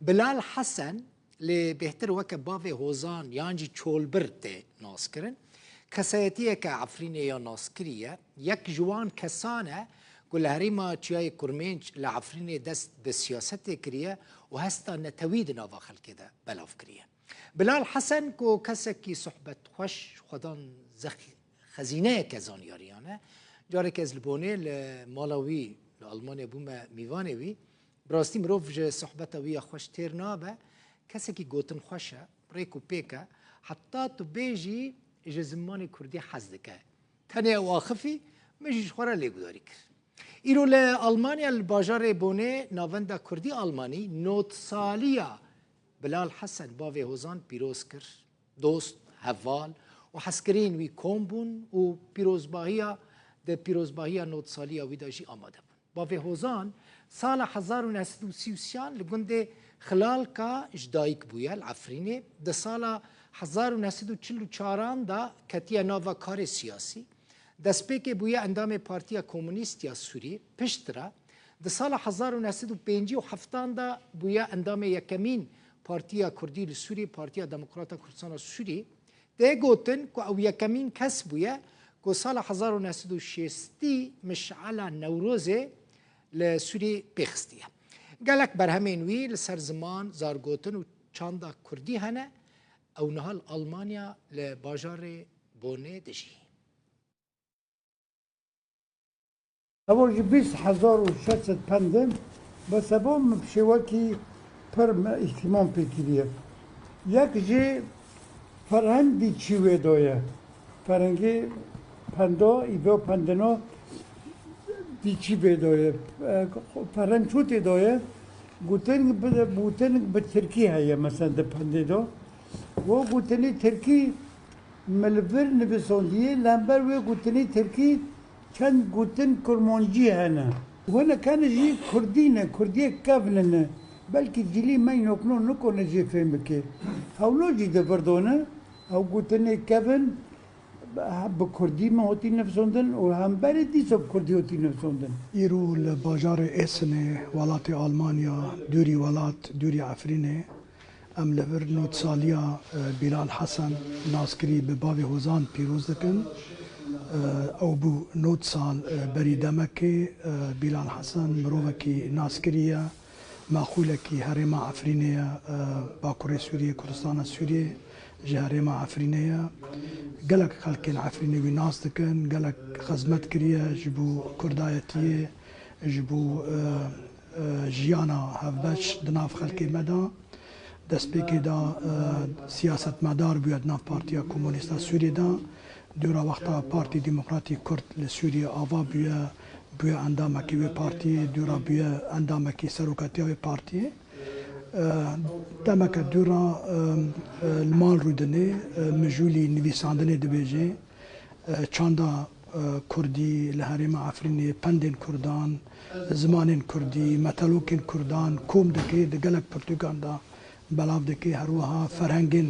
بلال حسن اللي بهتر وك بافي هوزان يانجي تشولبرت ناس كرن كسایتیه که عفرینه یا ناسکریه یک جوان کسانه که هریما چیای کرمنج لعفرینه دست به سیاست کریه و هستا نتوید ناوا خلقه ده بلاف کریه بلال حسن که کسی که صحبت خوش خودان خزینه کزان یاریانه جاره که از لبونه لمالاوی لالمانیا بوم میوانه وی براستی مروف صحبت وی خوش تیر نابه کسی که گوتن خوشه ریکو پیکه حتی تو بیجی اجا زمان کردی حز دکه تنه واقفی مجیش خورا لیگو داری کر ایرو لألمانیا الباجار بونه ناونده کردی آلمانی نوت سالیا بلال حسن باوی هوزان پیروز کر دوست حوال و حسکرین وی کوم بون و پیروزباهی نوت سالیا وی داجی آماده بون باوی هوزان سال 1933 لگنده خلال کا اجدایک بویا العفرینه ده سال 1944 دا کتیا ناوا کار سیاسی دسپیک بویا اندام پارتیا کمونیستیا سوری پشترا ده سال 1957 دا بویا اندام یکمین پارتیا کردی سوری پارتیا دموکراتا کردستان سوری ده گوتن که او یکمین کس بویا که سال 1960 مشعل نوروز لسوری پیخستیه گلک بر همین وی لسر زمان زارگوتن و چاندا کردی هنه او نهال آلمانیا لباجار بونه دجی اول 20,600 پندم بس ابو شواکی پر اهتمام پیکریه یک جی فرهنگی چیوه دویه فرهنگی پندا ایبو پندنا دی چی بدویه فرهنگ چوتی دویه گوتن به ترکی هیا مثلا ده پنده دو و گوتنی ترکی ملور نویسندیه لنبر و گوتنی ترکی چند گوتن کرمانجی هنه و نه کنه جی کردینه کردی کفلنه بلکه جلی من نکنه جی فهمه که هولو جی ده بردونه او گوتنی کفن به کردی ما هاتی نفسوندن و هم برای دیسا کردی هاتی نفسوندن ایرو لباجار اسنه ولات آلمانیا دوری ولات دوری عفرینه ام لور نوت سالیا بلال حسن ناسکری به باوی هوزان پیروز دکن او بو نوت سال بری دمکی بلال حسن مروفکی ناسکریه ماخولکی هرما عفرینه باکوری سوریه کردستان سوریه جهرما عفرینه گلک خلکن عفرینه وی ناس دکن گلک خدمت کریه جبو کردایتیه جبو جیانا هفبش دناف خلکی مدا دست پیکی دا سیاست مدار بیاد ناف پارتیا کمونیستا سوریه دا دورا وقتا پارتی دموکراتی کرد لسوریه آوا بیا اندامکی وی پارتی دورا بیا اندامکی سروکاتی وی پارتی دمک دورا المال رودنه مجولی نویساندنه دبیجه چاندا کردی لهرم عفرینی پندین کردان زمانین کردی متلوکین کردان کوم دکی دگلک پرتوگان دا بلاف دکی هروها فرهنگین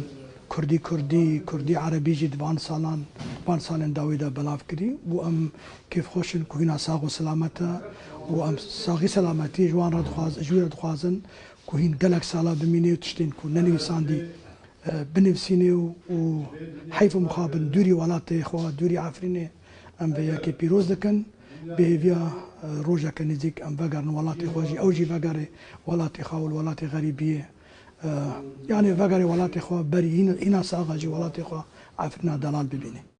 کردی عربی جی دوان سالن داوی دا بلاف کری و ام کیف خوشن کوینا ساغ و سلامتا و ام ساغی سلامتی جوان را دخوازن کوهین گلک سالا بمینه و تشتین کو ننویساندی بنفسینه و حیف مخابن دوری ولات خوا دوری عفرینه ام بیا که پیروز دکن به ویا روزا کنیزیک ام وگرن ولات خواجی اوجی وگر ولات خاول ولات غریبیه يعني وقري ولاتي خوا بري هنا ساغا جي ولاتي خوا عفرنا دلال ببيني